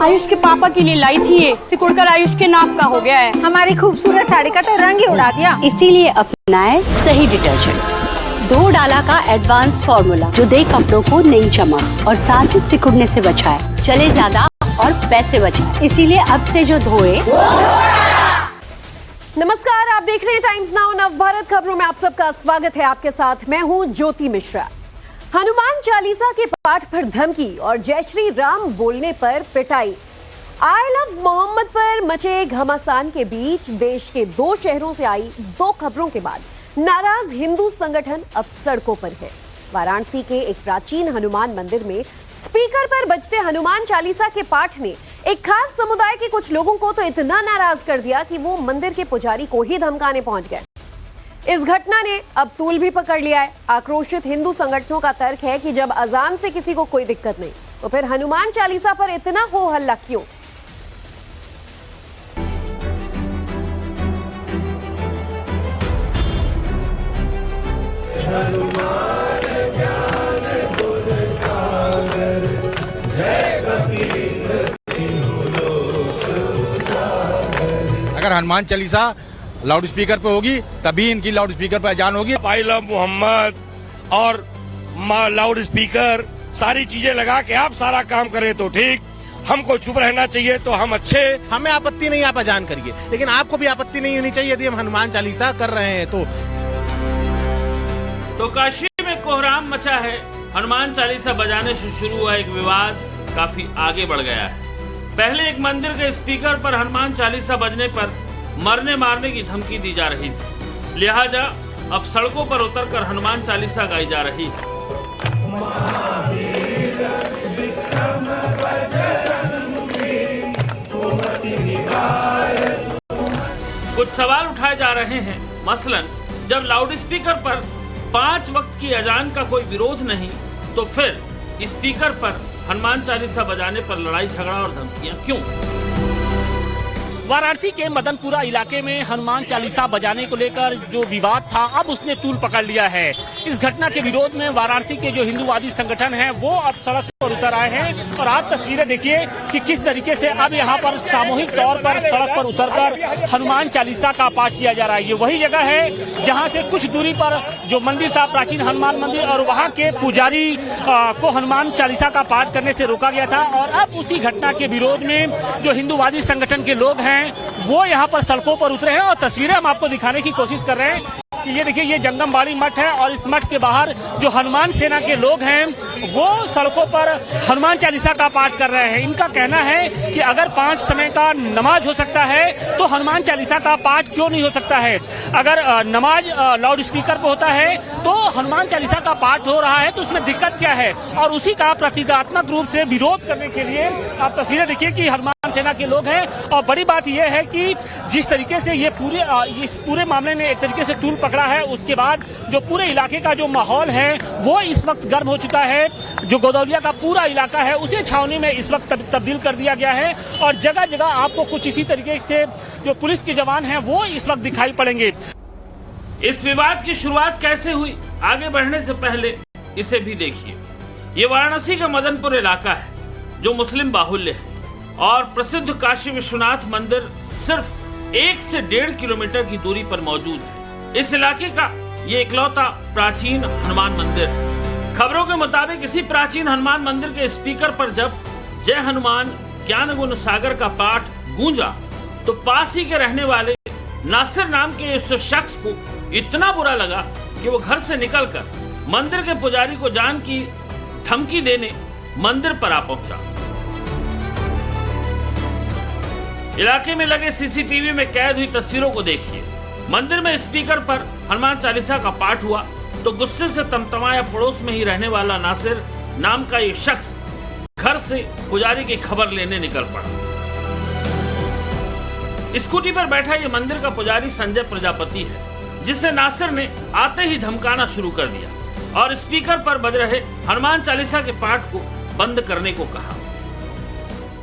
आयुष के पापा के लिए लाई थी ये, सिकुड़कर आयुष के नाक का हो गया है। हमारी खूबसूरत साड़ी का तो रंग ही उड़ा दिया। इसीलिए अपनाए सही डिटर्जेंट, 2 डाला का एडवांस फॉर्मूला जो दे कपड़ों को नई चमक और साथ ही सिकुड़ने से बचाए, चले ज्यादा और पैसे बचाए। इसीलिए अब से जो धोए। नमस्कार, आप देख रहे हैं टाइम्स नाउ नवभारत खबरों में आप सबका स्वागत है। आपके साथ मैं हूं ज्योति मिश्रा। हनुमान चालीसा के पाठ पर धमकी और जय श्री राम बोलने पर पिटाई। आई लव मोहम्मद पर मचे घमासान के बीच देश के 2 शहरों से आई 2 खबरों के बाद नाराज हिंदू संगठन अब सड़कों पर है। वाराणसी के एक प्राचीन हनुमान मंदिर में स्पीकर पर बजते हनुमान चालीसा के पाठ ने एक खास समुदाय के कुछ लोगों को तो इतना नाराज कर दिया कि वो मंदिर के पुजारी को ही धमकाने पहुंच गए। इस घटना ने अब तूल भी पकड़ लिया है। आक्रोशित हिंदू संगठनों का तर्क है कि जब अजान से किसी को कोई दिक्कत नहीं, तो फिर हनुमान चालीसा पर इतना हो हल्ला क्यों? अगर हनुमान चालीसा लाउड स्पीकर पे होगी तभी इनकी लाउड स्पीकर पे अजान होगी। आई लव मोहम्मद और लाउड स्पीकर सारी चीजें लगा के आप सारा काम करें तो ठीक, हमको चुप रहना चाहिए तो हम अच्छे। हमें आपत्ति नहीं, आप अजान करिए, लेकिन आपको भी आपत्ति नहीं होनी चाहिए यदि हम हनुमान चालीसा कर रहे हैं तो काशी में कोहराम मचा है। हनुमान चालीसा बजाने से शुरू हुआ एक विवाद काफी आगे बढ़ गया है। पहले एक मंदिर के स्पीकर पर हनुमान चालीसा बजने पर मरने मारने की धमकी दी जा रही थी, लिहाजा अब सड़कों पर उतरकर हनुमान चालीसा गाई जा रही है। कुछ सवाल उठाए जा रहे हैं, मसलन जब लाउड स्पीकर पर 5 वक्त की अजान का कोई विरोध नहीं, तो फिर स्पीकर पर हनुमान चालीसा बजाने पर लड़ाई झगड़ा और धमकियां क्यों? वाराणसी के मदनपुरा इलाके में हनुमान चालीसा बजाने को लेकर जो विवाद था अब उसने तूल पकड़ लिया है। इस घटना के विरोध में वाराणसी के जो हिंदूवादी संगठन हैं वो अब सड़क पर उतर आए हैं और आप तस्वीरें देखिए कि किस तरीके से अब यहाँ पर सामूहिक तौर पर सड़क पर उतरकर हनुमान चालीसा का पाठ किया जा रहा है। ये वही जगह है जहाँ से कुछ दूरी पर जो मंदिर था, प्राचीन हनुमान मंदिर, और वहाँ के पुजारी को हनुमान चालीसा का पाठ करने से रोका गया था। और अब उसी घटना के विरोध में जो हिंदूवादी संगठन के लोग हैं वो यहाँ पर सड़कों पर उतरे हैं और तस्वीरें हम आपको दिखाने की कोशिश कर रहे हैं कि ये देखिए, ये जंगमबाड़ी मठ है और इस मठ के बाहर जो हनुमान सेना के लोग हैं वो सड़कों पर हनुमान चालीसा का पाठ कर रहे हैं। इनका कहना है कि अगर 5 समय का नमाज हो सकता है तो हनुमान चालीसा का पाठ क्यों नहीं हो सकता है। अगर नमाज लाउड स्पीकर पे होता है तो हनुमान चालीसा का पाठ हो रहा है तो उसमें दिक्कत क्या है। और उसी का प्रतीकात्मक रूप से विरोध करने के लिए आप तस्वीरें देखिए कि हनुमान सेना के लोग हैं। और बड़ी बात यह है कि जिस तरीके से ये इस पूरे मामले ने एक तरीके से तूल पकड़ा है, उसके बाद जो पूरे इलाके का जो माहौल है वो इस वक्त गर्म हो चुका है। जो गोदौलिया का पूरा इलाका है उसे छावनी में इस वक्त तब्दील कर दिया गया है और जगह जगह आपको कुछ इसी तरीके से जो पुलिस के जवान हैं वो इस वक्त दिखाई पड़ेंगे। इस विवाद की शुरुआत कैसे हुई, आगे बढ़ने से पहले इसे भी देखिए। ये वाराणसी का मदनपुर इलाका है जो मुस्लिम बाहुल्य है और प्रसिद्ध काशी विश्वनाथ मंदिर सिर्फ 1 से 1.5 किलोमीटर की दूरी पर मौजूद है। इस इलाके का ये इकलौता प्राचीन हनुमान मंदिर है। खबरों के मुताबिक इसी प्राचीन हनुमान मंदिर के स्पीकर पर जब जय हनुमान ज्ञान गुण सागर का पाठ गूंजा तो पास ही के रहने वाले नासिर नाम के इस शख्स को इतना बुरा लगा कि वो घर से निकलकर मंदिर के पुजारी को जान की धमकी देने मंदिर पर आ पहुंचा। इलाके में लगे सीसीटीवी में कैद हुई तस्वीरों को देखिए। मंदिर में स्पीकर पर हनुमान चालीसा का पाठ हुआ तो गुस्से से तमतमाया पड़ोस में ही रहने वाला नासिर नाम का ये शख्स घर से पुजारी की खबर लेने निकल पड़ा। स्कूटी पर बैठा ये मंदिर का पुजारी संजय प्रजापति है, जिसे नासिर ने आते ही धमकाना शुरू कर दिया और स्पीकर पर बज रहे हनुमान चालीसा के पाठ को बंद करने को कहा।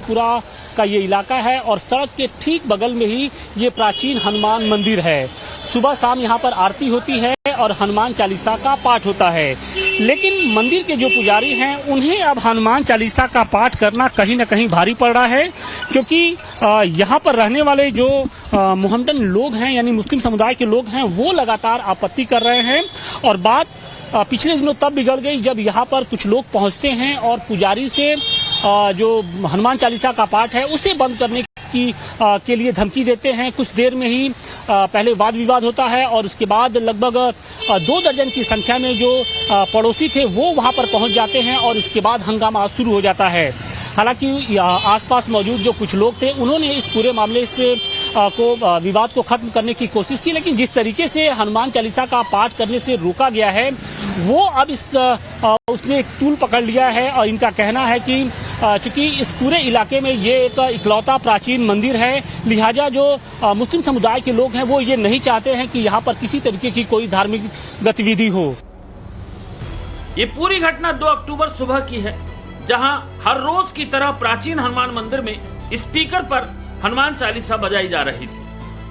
पूरा का ये इलाका है और सड़क के ठीक बगल में ही ये प्राचीन हनुमान मंदिर है। सुबह शाम यहाँ पर आरती होती है और हनुमान चालीसा का पाठ होता है। लेकिन मंदिर के जो पुजारी हैं उन्हें अब हनुमान चालीसा का पाठ करना कहीं न कहीं भारी पड़ रहा है, क्योंकि यहाँ पर रहने वाले जो मोहम्मदन लोग हैं यानी मुस्लिम समुदाय के लोग हैं वो लगातार आपत्ति कर रहे हैं। और बात पिछले दिनों तब बिगड़ गई जब यहाँ पर कुछ लोग पहुँचते हैं और पुजारी से जो हनुमान चालीसा का पाठ है उसे बंद करने के लिए धमकी देते हैं। कुछ देर में ही पहले वाद विवाद होता है और उसके बाद लगभग 2 दर्जन की संख्या में जो पड़ोसी थे वो वहां पर पहुंच जाते हैं और इसके बाद हंगामा शुरू हो जाता है। हालांकि आसपास मौजूद जो कुछ लोग थे उन्होंने इस पूरे मामले से विवाद को खत्म करने की कोशिश की, लेकिन जिस तरीके से हनुमान चालीसा का पाठ करने से रोका गया है वो अब उसने एक तूल पकड़ लिया है। और इनका कहना है कि चूंकि इस पूरे इलाके में ये एक इकलौता प्राचीन मंदिर है, लिहाजा जो मुस्लिम समुदाय के लोग हैं वो ये नहीं चाहते हैं कि यहाँ पर किसी तरीके की कोई धार्मिक गतिविधि हो। ये पूरी घटना 2 अक्टूबर सुबह की है, जहां हर रोज की तरह प्राचीन हनुमान मंदिर में स्पीकर पर हनुमान चालीसा बजाई जा रही थी।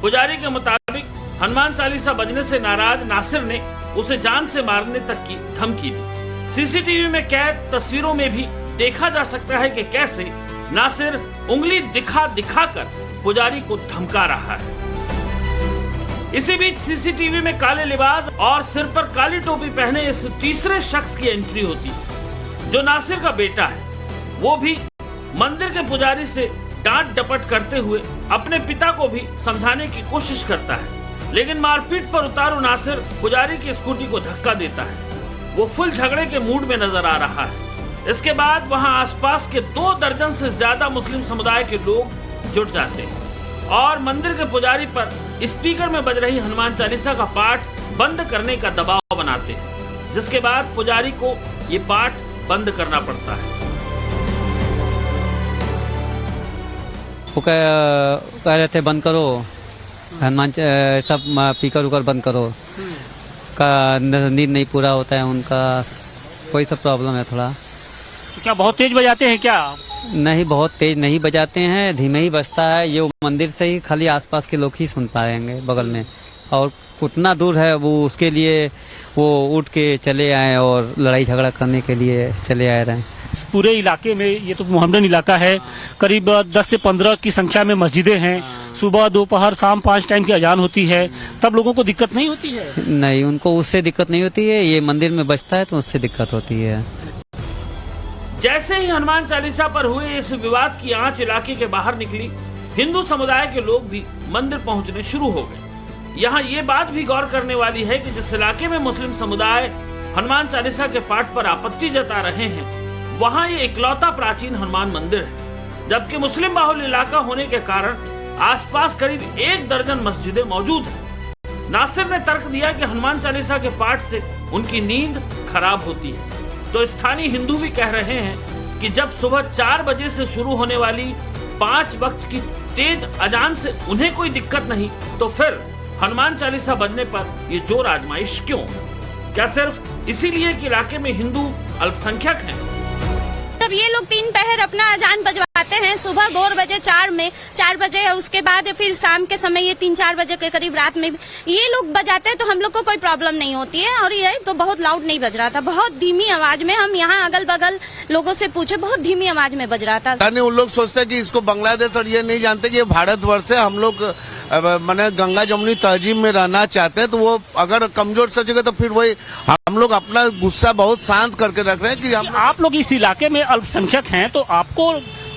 पुजारी के मुताबिक हनुमान चालीसा बजने से नाराज नासिर ने उसे जान से मारने तक की धमकी दी। सीसीटीवी में कैद तस्वीरों में भी देखा जा सकता है कि कैसे नासिर उंगली दिखाकर पुजारी को धमका रहा है। इसी बीच सीसीटीवी में काले लिबास और सिर पर काली टोपी पहने इस तीसरे शख्स की एंट्री होती है, जो नासिर का बेटा है। वो भी मंदिर के पुजारी से डांट डपट करते हुए अपने पिता को भी समझाने की कोशिश करता है, लेकिन मारपीट पर उतारू नासिर पुजारी की स्कूटी को धक्का देता है। वो फुल झगड़े के मूड में नजर आ रहा है। इसके बाद वहां आसपास के 2 दर्जन से ज्यादा मुस्लिम समुदाय के लोग जुट जाते हैं और मंदिर के पुजारी पर स्पीकर में बज रही हनुमान चालीसा का पाठ बंद करने का दबाव बनाते हैं, जिसके बाद पुजारी को ये पाठ बंद करना पड़ता है। वो कह रहे थे बंद करो हनुमान सब स्पीकर उकर बंद करो, का नींद नहीं पूरा होता है उनका, कोई सब प्रॉब्लम है थोड़ा। क्या बहुत तेज बजाते हैं क्या? नहीं, बहुत तेज नहीं बजाते हैं, धीमे ही बजता है। ये मंदिर से ही खाली आसपास के लोग ही सुन पाएंगे बगल में, और उतना दूर है वो, उसके लिए वो उठ के चले आए और लड़ाई झगड़ा करने के लिए चले आए रहे। इस पूरे इलाके में, ये तो मोहम्मदन इलाका है, करीब 10 से 15 की संख्या में मस्जिदें हैं। सुबह दोपहर शाम 5 टाइम की अजान होती है, तब लोगों को दिक्कत नहीं होती है? नहीं, उनको उससे दिक्कत नहीं होती है, ये मंदिर में बजता है तो उससे दिक्कत होती है। जैसे ही हनुमान चालीसा पर हुए इस विवाद की आंच इलाके के बाहर निकली, हिंदू समुदाय के लोग भी मंदिर पहुंचने शुरू हो गए। यहाँ ये बात भी गौर करने वाली है कि जिस इलाके में मुस्लिम समुदाय हनुमान चालीसा के पाठ पर आपत्ति जता रहे हैं, वहाँ ये इकलौता प्राचीन हनुमान मंदिर है, जबकि मुस्लिम बाहुल इलाका होने के कारण आसपास करीब 1 दर्जन मस्जिदें मौजूद हैं। नासिर ने तर्क दिया कि हनुमान चालीसा के पाठ से उनकी नींद खराब होती है, तो स्थानीय हिंदू भी कह रहे हैं कि जब सुबह 4 बजे से शुरू होने वाली 5 वक्त की तेज अजान से उन्हें कोई दिक्कत नहीं, तो फिर हनुमान चालीसा बजने पर ये जोर आजमाइश क्यों? क्या सिर्फ इसीलिए कि इलाके में हिंदू अल्पसंख्यक हैं? तब ये लोग 3 पहर अपना अजान बजवाते हैं, सुबह 2 बजे 4 बजे, उसके बाद फिर शाम के समय ये 3-4 बजे के करीब रात में ये लोग बजाते हैं, तो हम लोग को कोई प्रॉब्लम नहीं होती है। और ये तो बहुत लाउड नहीं बज रहा था, बहुत धीमी आवाज में, हम यहाँ अगल बगल लोगों से पूछे, बहुत धीमी आवाज में बज रहा था। उन लोग सोचते हैं कि इसको बांग्लादेश, और ये नहीं जानते कि ये भारतवर्ष है। हम लोग मैंने गंगा जमुनी तहजीब में रहना चाहते हैं, तो वो अगर कमजोर सोचेगा तो फिर वही हम लोग अपना गुस्सा बहुत शांत करके रख रहे हैं कि आप लोग इस इलाके में अल्पसंख्यक हैं, तो आपको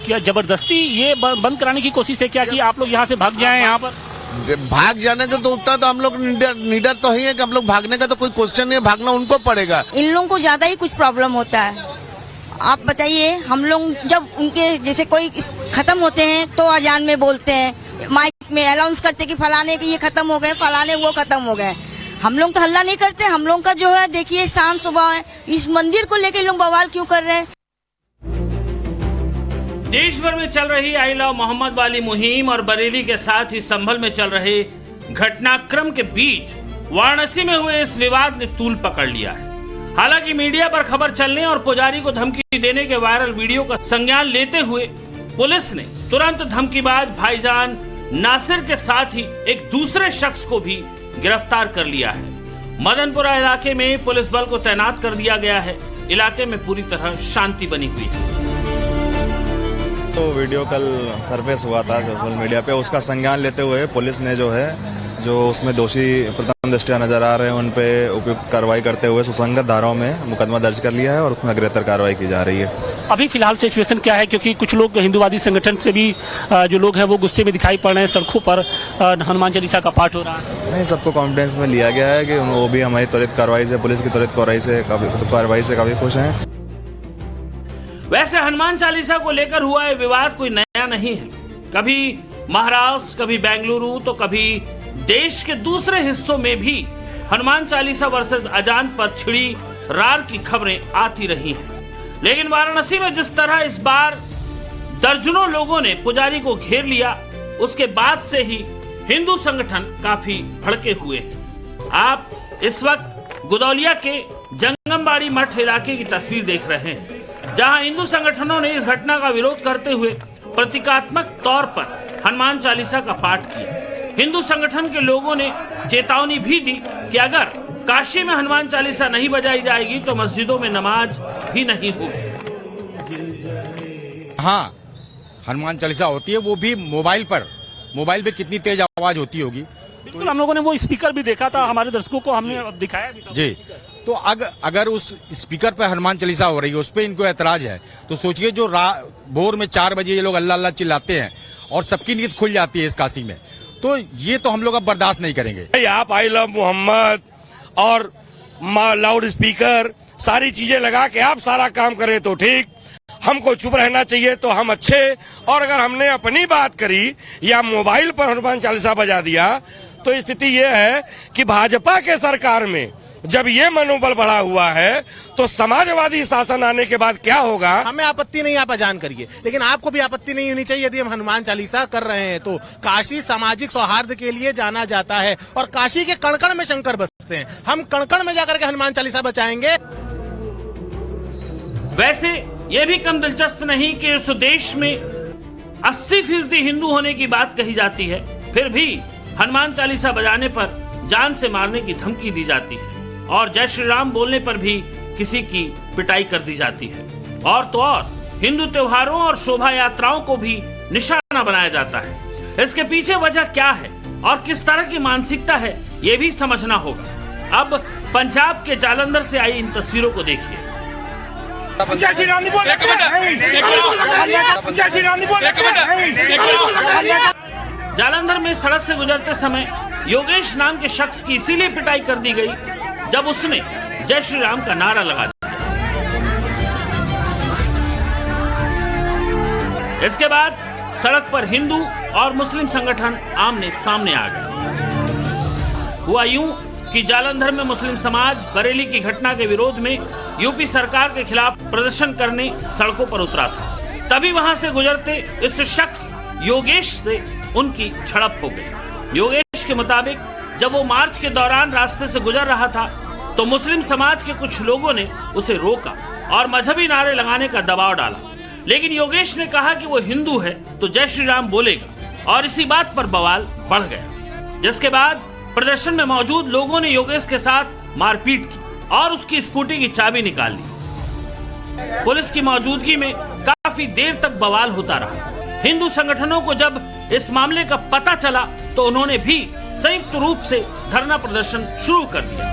क्या जबरदस्ती ये बंद कराने की कोशिश है क्या कि आप लोग यहाँ से भाग जाएं? यहाँ पर भाग जाने का तो उतना तो हम लोग निडर तो ही है कि हम लोग भागने का तो कोई क्वेश्चन नहीं है, भागना उनको पड़ेगा। इन लोगों को ज्यादा ही कुछ प्रॉब्लम होता है। आप बताइए, हम लोग जब उनके जैसे कोई खत्म होते हैं तो अजान में बोलते हैं, माइक में अनाउंस करते कि फलाने के ये खत्म हो गए, फलाने वो खत्म हो गए। हम लोग तो हल्ला नहीं करते, हम लोग का जो है देखिए शांत स्वभाव है। इस मंदिर को लेकर लोग बवाल क्यों कर रहे हैं? देश भर में चल रही आई लव मोहम्मद वाली मुहिम और बरेली के साथ ही संभल में चल रहे घटनाक्रम के बीच वाराणसी में हुए इस विवाद ने तूल पकड़ लिया है। हालांकि मीडिया पर खबर चलने और पुजारी को धमकी देने के वायरल वीडियो का संज्ञान लेते हुए पुलिस ने तुरंत धमकीबाज भाईजान नासिर के साथ ही एक दूसरे शख्स को भी गिरफ्तार कर लिया है। मदनपुरा इलाके में पुलिस बल को तैनात कर दिया गया है। इलाके में पूरी तरह शांति बनी हुई है। तो वीडियो कल सरफेस हुआ था सोशल मीडिया पे, उसका संज्ञान लेते हुए पुलिस ने जो उसमें दोषी प्रथम दृष्टया नजर आ रहे हैं उन पे उपयुक्त कार्रवाई करते हुए सुसंगत धाराओं में मुकदमा दर्ज कर लिया है और उसमें अग्रेतर कार्रवाई की जा रही है। अभी फिलहाल सिचुएशन क्या है, क्योंकि कुछ लोग हिंदुवादी संगठन से भी जो लोग हैं वो गुस्से में दिखाई पड़ रहे हैं, सड़कों पर हनुमान चालीसा का पाठ हो रहा है। नहीं, सबको कॉन्फिडेंस में लिया गया है कि वो भी हमारी त्वरित कार्रवाई से, पुलिस की त्वरित कार्रवाई से काफी खुश हैं। वैसे हनुमान चालीसा को लेकर हुआ ये विवाद कोई नया नहीं है। कभी महाराष्ट्र, कभी बेंगलुरु, तो कभी देश के दूसरे हिस्सों में भी हनुमान चालीसा वर्सेस अजान पर छिड़ी रार की खबरें आती रही हैं। लेकिन वाराणसी में जिस तरह इस बार दर्जनों लोगों ने पुजारी को घेर लिया, उसके बाद से ही हिंदू संगठन काफी भड़के हुए हैं। आप इस वक्त गुदौलिया के जंगमबाड़ी मठ इलाके की तस्वीर देख रहे हैं, जहां हिंदू संगठनों ने इस घटना का विरोध करते हुए प्रतीकात्मक तौर पर हनुमान चालीसा का पाठ किया। हिंदू संगठन के लोगों ने चेतावनी भी दी कि अगर काशी में हनुमान चालीसा नहीं बजाई जाएगी तो मस्जिदों में नमाज भी नहीं होगी। हाँ, हनुमान चालीसा होती है, वो भी मोबाइल पे कितनी तेज आवाज होती होगी। बिल्कुल, हम लोगों ने वो स्पीकर भी देखा था, हमारे दर्शकों को हमने दिखाया भी था। जी, तो अगर उस स्पीकर पे हनुमान चालीसा हो रही है, उस पे इनको ऐतराज है, तो सोचिए जो भोर में 4 बजे ये लोग अल्लाह अल्लाह चिल्लाते हैं और सबकी नींद खुल जाती है इस काशी में, तो ये तो हम लोग अब बर्दाश्त नहीं करेंगे। आप आई लव मोहम्मद और लाउड स्पीकर सारी चीजें लगा के आप सारा काम करें तो ठीक, हमको चुप रहना चाहिए तो हम अच्छे। और अगर हमने अपनी बात करी या मोबाइल पर हनुमान चालीसा बजा दिया तो स्थिति ये है कि भाजपा के सरकार में जब ये मनोबल बढ़ा हुआ है तो समाजवादी शासन आने के बाद क्या होगा। हमें आपत्ति नहीं, आप अजान करिए, लेकिन आपको भी आपत्ति नहीं होनी चाहिए यदि हम हनुमान चालीसा कर रहे हैं तो। काशी सामाजिक सौहार्द के लिए जाना जाता है और काशी के कण-कण में शंकर बसते हैं, हम कण-कण में जाकर के हनुमान चालीसा बचाएंगे। वैसे ये भी कम दिलचस्प नहीं कि इस देश में 80% हिंदू होने की बात कही जाती है, फिर भी हनुमान चालीसा बजाने पर जान से मारने की धमकी दी जाती है और जय श्री राम बोलने पर भी किसी की पिटाई कर दी जाती है। और तो और हिंदू त्योहारों और शोभा यात्राओं को भी निशाना बनाया जाता है। इसके पीछे वजह क्या है और किस तरह की मानसिकता है, ये भी समझना होगा। अब पंजाब के जालंधर से आई इन तस्वीरों को देखिए। जालंधर में सड़क से गुजरते समय योगेश नाम के शख्स की इसीलिए पिटाई कर दी गई जब उसने जय श्री राम का नारा लगा दिया। इसके बाद सड़क पर हिंदू और मुस्लिम संगठन आमने सामने आ गए। हुआ यूं कि जालंधर में मुस्लिम समाज बरेली की घटना के विरोध में यूपी सरकार के खिलाफ प्रदर्शन करने सड़कों पर उतरा था। तभी वहां से गुजरते इस शख्स योगेश से उनकी झड़प हो गई। योगेश के मुताबिक जब वो मार्च के दौरान रास्ते से गुजर रहा था तो मुस्लिम समाज के कुछ लोगों ने उसे रोका और मजहबी नारे लगाने का दबाव डाला, लेकिन योगेश ने कहा कि वो हिंदू है तो जय श्री राम बोलेगा और इसी बात पर बवाल बढ़ गया। जिसके बाद प्रदर्शन में मौजूद लोगों ने योगेश के साथ मारपीट की और उसकी स्कूटी की चाबी निकाल ली। पुलिस की मौजूदगी में काफी देर तक बवाल होता रहा। हिंदू संगठनों को जब इस मामले का पता चला तो उन्होंने भी संयुक्त रूप से धरना प्रदर्शन शुरू कर दिया।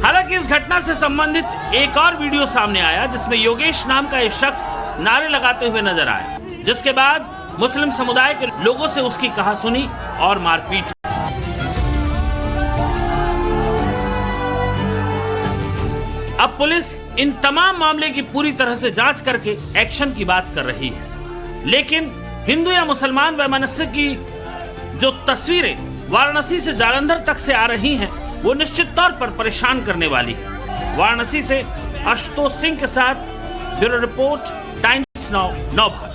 हालांकि इस घटना से संबंधित एक और वीडियो सामने आया जिसमें योगेश नाम का एक शख्स नारे लगाते हुए नजर आया, जिसके बाद मुस्लिम समुदाय के लोगों से उसकी कहासुनी और मारपीट। अब पुलिस इन तमाम मामले की पूरी तरह से जांच करके एक्शन की बात कर रही है, लेकिन हिंदू या मुसलमान वैमनस्य की जो तस्वीरें वाराणसी से जालंधर तक से आ रही हैं, वो निश्चित तौर पर परेशान करने वाली है। वाराणसी से आशुतोष सिंह के साथ ब्यूरो रिपोर्ट, टाइम्स नाउ, नव भारत।